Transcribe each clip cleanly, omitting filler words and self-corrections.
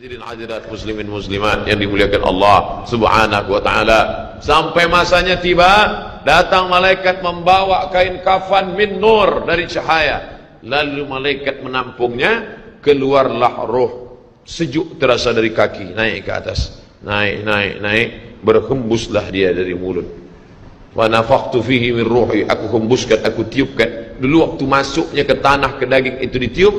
Hadirin hadirat muslimin muslimat yang dimuliakan Allah subhanahu wa ta'ala. Sampai masanya tiba, datang malaikat membawa kain kafan min nur, dari cahaya. Lalu malaikat menampungnya, keluarlah roh. Sejuk terasa dari kaki, naik ke atas. Naik, berhembuslah dia dari mulut. Wa nafakhtu fihi min ruhi, aku hembuskan, aku tiupkan. Dulu waktu masuknya ke tanah, ke daging itu ditiup,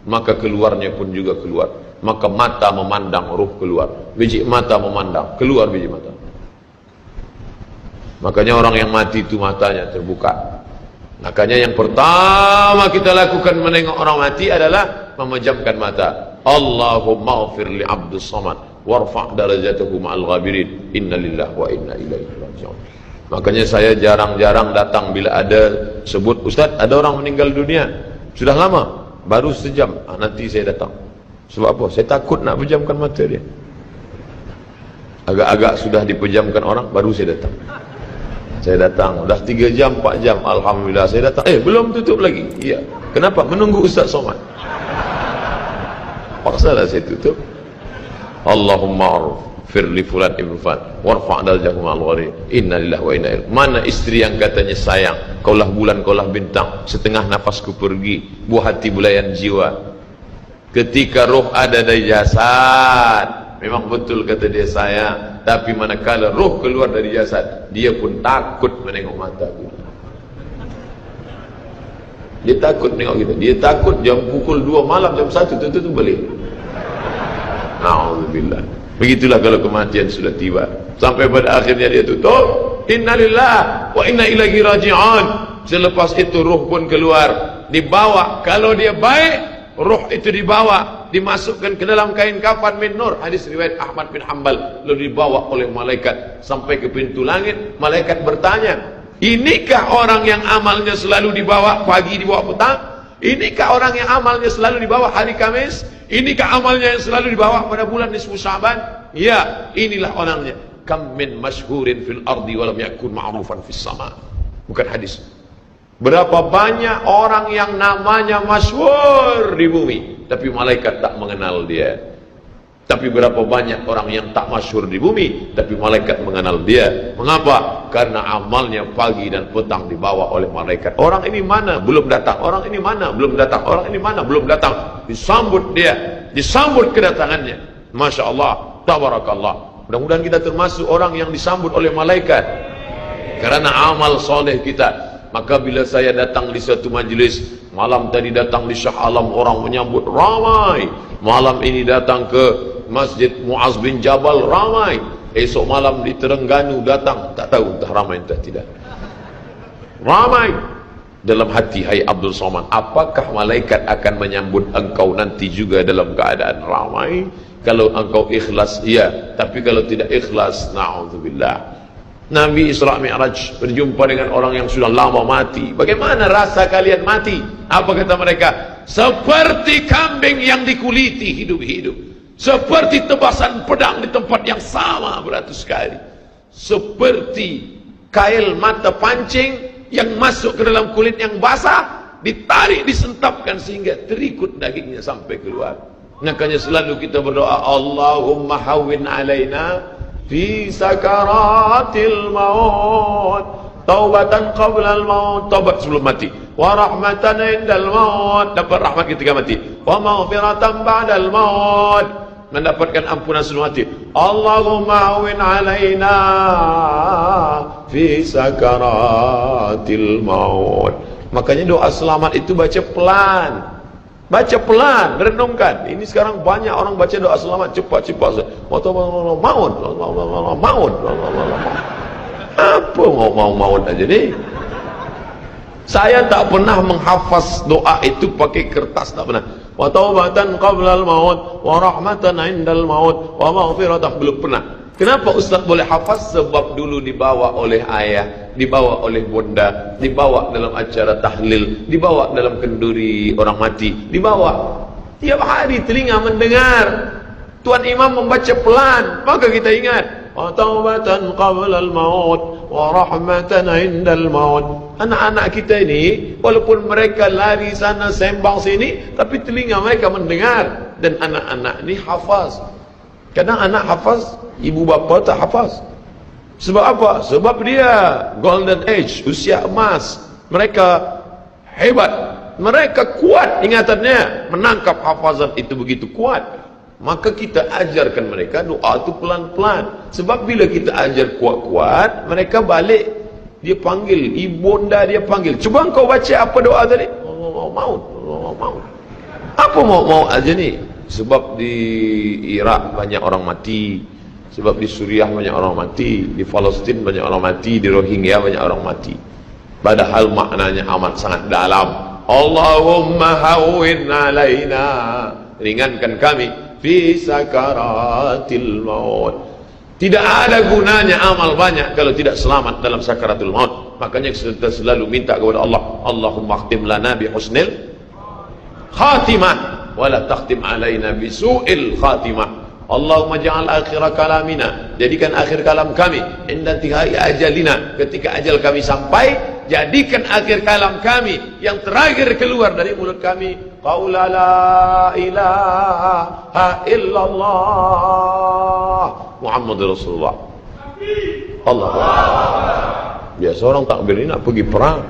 maka keluarnya pun juga keluar. Maka mata memandang, ruh keluar. Biji mata memandang, keluar biji mata. Makanya orang yang mati itu matanya terbuka. Makanya yang pertama kita lakukan menengok orang mati adalah memejamkan mata. Allahumma ghfir li abdus samad warfa' darajatahu ma'al ghabirin. Inna lillahi wa inna ilaihi raji'un. Makanya saya jarang-jarang datang bila ada sebut, Ustaz ada orang meninggal dunia, sudah lama, baru sejam, nanti saya datang. Sebab apa? Saya takut nak pejamkan mata dia. Agak-agak sudah dipejamkan orang, baru saya datang. Saya datang, dah 3 jam, 4 jam, alhamdulillah saya datang. Belum tutup lagi. Iya. Kenapa? Menunggu Ustaz Somad. Paksalah saya tutup. Allahumma firli fulan ibn fulan warfa' darajatahu ma'al ghabirin. Inna lillahi wa inna ilaihi. Mana istri yang katanya sayang, kaulah bulan, kaulah bintang, setengah nafasku pergi, buah hati bulayan jiwa. Ketika roh ada dari jasad, memang betul kata dia sayang, tapi manakala roh keluar dari jasad, dia pun takut menengok mata kita. Dia takut menengok kita. Dia takut jam pukul 2 malam, jam 1 tutup balik. Na'udzubillah. Begitulah kalau kematian sudah tiba. Sampai pada akhirnya dia tutup. Innalillah wa inna ilaihi raji'un. Selepas itu roh pun keluar, dibawa. Kalau dia baik, roh itu dibawa, dimasukkan ke dalam kain kafan min nur. Hadis riwayat Ahmad bin Hanbal. Lalu dibawa oleh malaikat sampai ke pintu langit. Malaikat bertanya, inikah orang yang amalnya selalu dibawa pagi, dibawa petang? Inikah orang yang amalnya selalu dibawa hari Kamis? Inikah amalnya yang selalu dibawa pada bulan nisfu Sya'ban? Ya, inilah orangnya. Kam min masyhurin fil ardi walam yakun ma'rufan fis sama. Bukan hadis. Berapa banyak orang yang namanya masyhur di bumi, tapi malaikat tak mengenal dia. Tapi berapa banyak orang yang tak masyhur di bumi, tapi malaikat mengenal dia. Mengapa? Karena amalnya pagi dan petang dibawa oleh malaikat. Orang ini mana? Belum datang. Orang ini mana? Belum datang. Orang ini mana? Belum datang. Disambut dia, disambut kedatangannya. Masya Allah, tabarakallah. Mudah-mudahan kita termasuk orang yang disambut oleh malaikat karena amal soleh kita. Maka bila saya datang di suatu majlis, malam tadi datang di Shah Alam, orang menyambut ramai. Malam ini datang ke Masjid Muaz bin Jabal, ramai. Esok malam di Terengganu datang, tak tahu entah ramai entah tidak. Ramai. Dalam hati, hai Abdul Somad, apakah malaikat akan menyambut engkau nanti juga dalam keadaan ramai? Kalau engkau ikhlas, iya. Tapi kalau tidak ikhlas, na'udzubillah. Nabi Isra Mi'raj berjumpa dengan orang yang sudah lama mati. Bagaimana rasa kalian mati? Apa kata mereka? Seperti kambing yang dikuliti hidup-hidup, seperti tebasan pedang di tempat yang sama beratus kali, seperti kail mata pancing yang masuk ke dalam kulit yang basah, ditarik, disentapkan sehingga terikut dagingnya sampai keluar. Makanya selalu kita berdoa, Allahumma hawwin alaina fi sakaratil maut, taubatan qabla al maut, taubat sebelum mati, wa rahmatan indal maut, dapat rahmat ketika mati, wa maghfiratan ba'dal maut, mendapatkan ampunan sebelum mati. Allahumma hawwin alaina fi sakaratil maut. Makanya doa selamat itu baca pelan. Baca pelan, renungkan. Ini sekarang banyak orang baca doa selamat cepat-cepat. Maut. Apa maut aja nih? Saya tak pernah menghafaz doa itu pakai kertas, tak pernah. Wa taubatan qabla al-maut, wa rahmatan 'indal maut, wa maghfiratan, belum pernah. Kenapa Ustaz boleh hafaz? Sebab dulu dibawa oleh ayah, dibawa oleh bunda, dibawa dalam acara tahlil, dibawa dalam kenduri orang mati, dibawa. Tiap hari telinga mendengar Tuan Imam membaca pelan, maka kita ingat. Taubatan qabla al-maut, wa rahmatan indal maut. Anak-anak kita ini walaupun mereka lari sana sembang sini, tapi telinga mereka mendengar. Dan anak-anak ini hafaz. Kadang anak hafaz, ibu bapa tak hafaz. Sebab apa? Sebab dia golden age, usia emas. Mereka hebat, mereka kuat ingatannya, menangkap hafazan itu begitu kuat. Maka kita ajarkan mereka doa itu pelan-pelan. Sebab bila kita ajar kuat-kuat, mereka balik, dia panggil, ibunda dia panggil, cuba engkau baca apa doa tadi? Allah maut, Allah maut. Apa mau aja ni? Sebab di Iraq banyak orang mati, sebab di Suriah banyak orang mati, di Palestin banyak orang mati, di Rohingya banyak orang mati. Padahal maknanya amat sangat dalam. Allahumma hawwin alaina, ringankan kami fi sakaratil maut. Tidak ada gunanya amal banyak kalau tidak selamat dalam sakaratul maut. Makanya kita selalu minta kepada Allah, Allahumma khtim lana bi husnil khatimah wa la takhtim alaina bi su'il khatimah. Allahumma ja'al akhir kalamina, jadikan akhir kalam kami inda tihai ajalina, ketika ajal kami sampai, jadikan akhir kalam kami yang terakhir keluar dari mulut kami qaula la ilaha illallah Muhammadur Rasulullah. Allah. Biasa orang takbir ini nak pergi perang,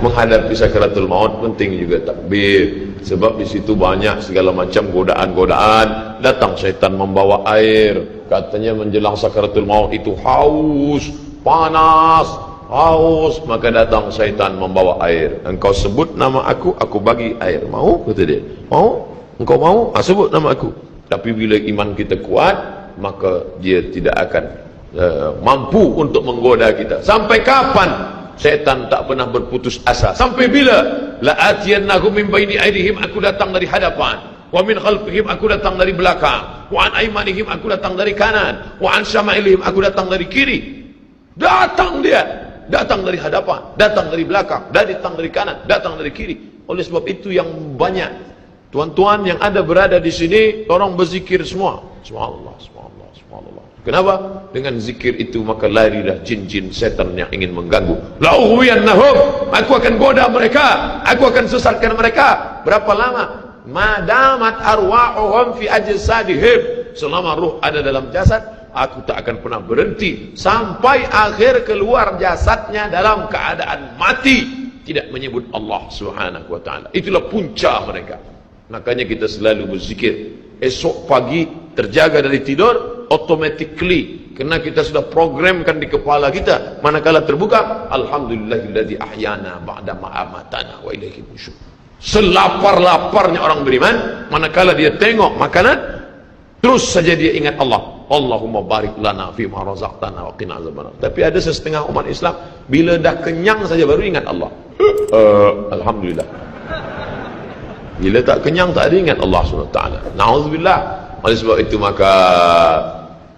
menghadapi sakaratul maut penting juga takbir. Sebab di situ banyak segala macam godaan-godaan. Datang syaitan membawa air, katanya menjelang sakaratul maut itu haus, panas, haus, maka datang syaitan membawa air. Engkau sebut nama aku bagi air. Mau? Kata dia. Mau? Engkau mau? Sebut nama aku. Tapi bila iman kita kuat, maka dia tidak akan mampu untuk menggoda kita. Sampai kapan setan tak pernah berputus asa? Sampai bila? La atiyannahum min baini aydihim, aku datang dari hadapan, wa min khalfihim, aku datang dari belakang, wa an aymanihim, aku datang dari kanan, wa an syama'ilihim, aku datang dari kiri. Datang dia, datang dari hadapan, datang dari belakang, datang dari kanan, datang dari kiri. Oleh sebab itu yang banyak tuan-tuan yang ada berada di sini, tolong berzikir semua. Subhanallah, subhanallah, subhanallah. Kenapa? Dengan zikir itu maka larilah jin-jin setan yang ingin mengganggu. La'uhwiyannahum, aku akan goda mereka, aku akan sesatkan mereka. Berapa lama? Madamat arwahuhum fi ajsadihim, selama ruh ada dalam jasad, aku tak akan pernah berhenti sampai akhir keluar jasadnya dalam keadaan mati, tidak menyebut Allah Subhanahu wa taala. Itulah punca mereka. Makanya kita selalu berzikir. Esok pagi terjaga dari tidur automatically, kerana kita sudah programkan di kepala kita, manakala terbuka, alhamdulillahilladzi ahyana ba'da ma amatana wa ilaihi nusyur. Selapar-laparnya orang beriman, manakala dia tengok makanan, terus saja dia ingat Allah. Allahumma barik lana fi ma razaqtana wa qina azabannar. Tapi ada setengah umat Islam, bila dah kenyang saja baru ingat Allah. Alhamdulillah. Bila tak kenyang tak ada ingat Allah SWT. Na'udzubillah. Oleh sebab itu maka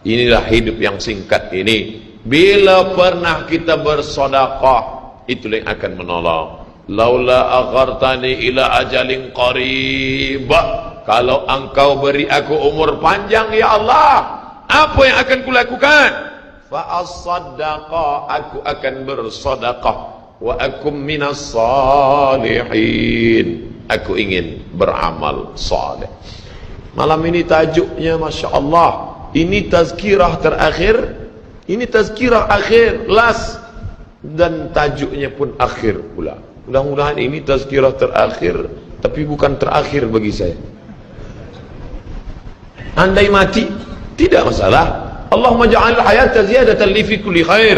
inilah hidup yang singkat ini. Bila pernah kita bersedekah, itulah yang akan menolong. Laula aghartani ila ajalin qarib, kalau engkau beri aku umur panjang ya Allah, apa yang akan kulakukan? Fa as-saddaqa, aku akan bersedekah, wa akum minas salihin, aku ingin beramal saleh. Malam ini tajuknya Masya Allah, ini tazkirah terakhir, ini tazkirah akhir, last, dan tajuknya pun akhir pula. Mudah-mudahan ini tazkirah terakhir, tapi bukan terakhir bagi saya. Andai mati, tidak masalah. Allahumma ja'al hayata ziyadatan li fi kulli khair.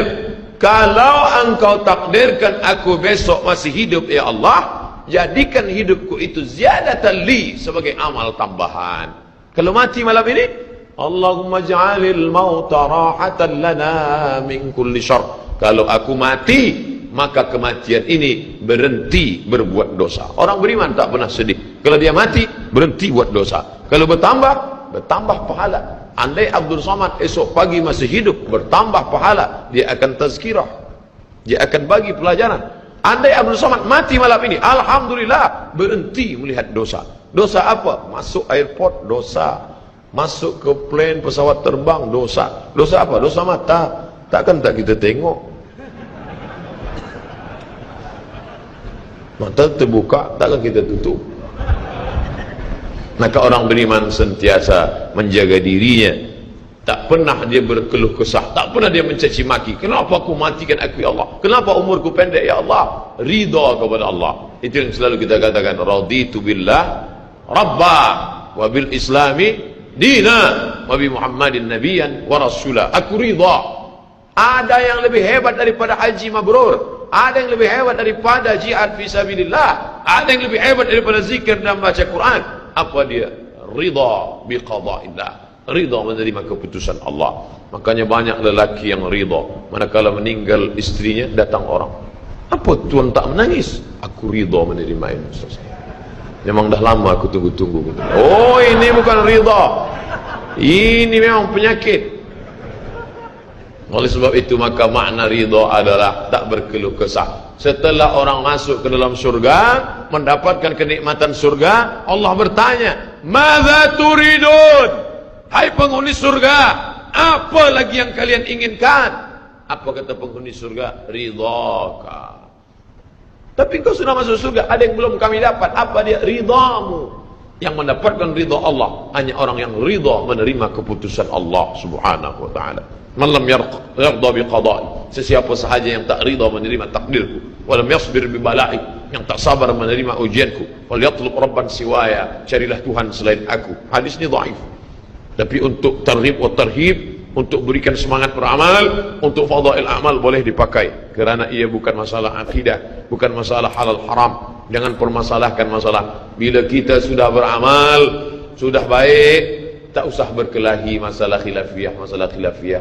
Kalau engkau takdirkan aku besok masih hidup ya Allah, jadikan hidupku itu ziyadatan li, sebagai amal tambahan. Kalau mati malam ini, Allahumma ja'alil mauta rahatan lana min kulli syarr. Kalau aku mati, maka kematian ini berhenti berbuat dosa. Orang beriman tak pernah sedih. Kalau dia mati, berhenti buat dosa. Kalau bertambah pahala. Andai Abdul Somad esok pagi masih hidup, bertambah pahala, dia akan tazkirah, dia akan bagi pelajaran. Andai Abdul Somad mati malam ini, alhamdulillah, berhenti melihat dosa. Dosa apa? Masuk airport, dosa. Masuk ke plane pesawat terbang, dosa. Dosa apa? Dosa mata. takkan tak kita tengok. Mata terbuka, takkan kita tutup. Maka orang beriman sentiasa menjaga dirinya. Tak pernah dia berkeluh kesah, tak pernah dia mencaci maki. Kenapa aku matikan aku ya Allah? Kenapa umurku pendek ya Allah? Ridha kepada Allah. Itu yang selalu kita katakan, raditu billah rabba wa bil islami dina wa bi Muhammadin nabiyyan wa rasula. Aku ridha. Ada yang lebih hebat daripada haji mabrur, ada yang lebih hebat daripada jihad fi sabilillah, ada yang lebih hebat daripada zikir dan baca Quran. Apa dia? Ridha bi qada'illah. Ridha menerima keputusan Allah. Makanya banyak lelaki yang ridha manakala meninggal istrinya, datang orang, apa tuan tak menangis? Aku ridha menerima ini. Memang dah lama aku tunggu-tunggu. Oh, ini bukan ridha, ini memang penyakit. Oleh sebab itu maka makna ridha adalah tak berkeluh kesah. Setelah orang masuk ke dalam surga, mendapatkan kenikmatan surga, Allah bertanya, "Madza turidun?" Hai penghuni surga, apa lagi yang kalian inginkan? Apa kata penghuni surga? Ridhaka. Tapi kau sudah masuk surga, ada yang belum kami dapat. Apa dia? Ridhamu. Yang mendapatkan ridha Allah hanya orang yang ridha menerima keputusan Allah Subhanahu wa taala. Man lam yarda bi qada'i, sesiapa sahaja yang tak ridha menerima takdirku, wa lam yasbir bi bala'i, yang tak sabar menerima ujianku, wal yatlub rabban siwaya, carilah Tuhan selain aku. Hadis ini dhaif. Tapi untuk tarhib wa tarhib, untuk berikan semangat beramal, untuk fadail amal boleh dipakai, kerana ia bukan masalah akidah, bukan masalah halal haram. Jangan permasalahkan masalah. Bila kita sudah beramal, sudah baik, tak usah berkelahi masalah khilafiyah,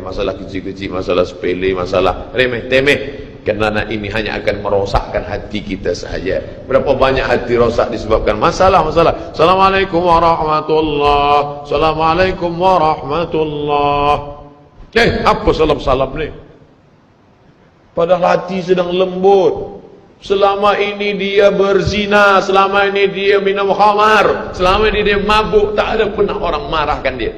masalah kecil-kecil, masalah sepele, masalah remeh-temeh. Kerana ini hanya akan merosakkan hati kita sahaja. Berapa banyak hati rosak disebabkan masalah-masalah. Assalamualaikum warahmatullahi, Assalamualaikum warahmatullahi. Apa salam-salam ni? Padahal hati sedang lembut. Selama ini dia berzina, selama ini dia minum khamar, selama ini dia mabuk, tak ada pernah orang marahkan dia.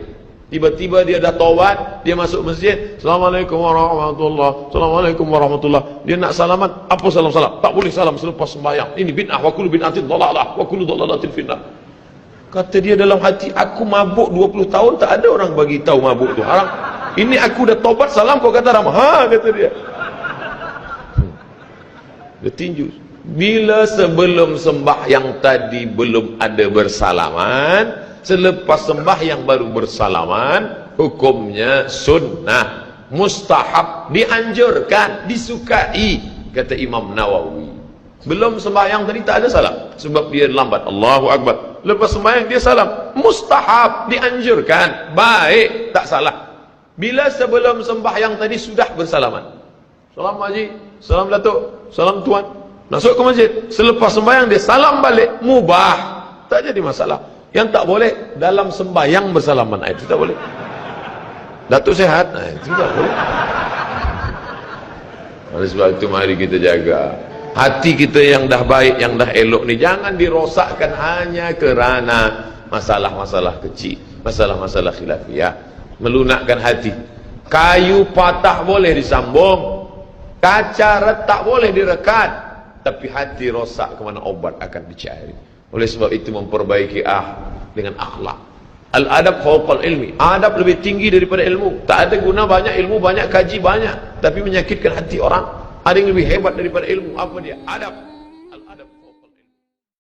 Tiba-tiba dia dah taubat, dia masuk masjid, Assalamualaikum warahmatullahi, Assalamualaikum warahmatullahi. Dia nak salaman, apa salam-salam? Tak boleh salam selepas sembahyang. Ini bid'ah, wa kullu bid'atin dhalalah, wa kullu dhalalatin finnar. Kata dia dalam hati, aku mabuk 20 tahun, tak ada orang bagi tahu mabuk tu haram. Ini aku dah taubat, salam kau kata haram. Ha, kata dia. Dia tinju. Bila sebelum sembahyang tadi belum ada bersalaman, selepas sembahyang baru bersalaman, hukumnya sunnah, mustahab, dianjurkan, disukai, kata Imam Nawawi. Belum sembahyang tadi tak ada salam, sebab dia lambat. Allahu Akbar. Lepas sembahyang dia salam, mustahab, dianjurkan, baik, tak salah. Bila sebelum sembahyang tadi sudah bersalaman, salam haji, salam datuk, salam tuan, masuk ke masjid, selepas sembahyang dia salam balik, mubah, tak jadi masalah. Yang tak boleh dalam sembahyang bersalaman, itu tak boleh. Datuk sehat, itu tak boleh. Oleh sebab itu mari kita jaga hati kita yang dah baik, yang dah elok ni, jangan dirosakkan hanya kerana masalah-masalah kecil, masalah-masalah khilafiyah. Melunakkan hati. Kayu patah boleh disambung, kaca retak boleh direkat, tapi hati rosak, kemana obat akan dicari. Oleh sebab itu memperbaiki dengan akhlak. Al-adab fawqal ilmi. Adab lebih tinggi daripada ilmu. Tak ada guna banyak ilmu, banyak kaji banyak, tapi menyakitkan hati orang. Ada yang lebih hebat daripada ilmu. Apa dia? Adab.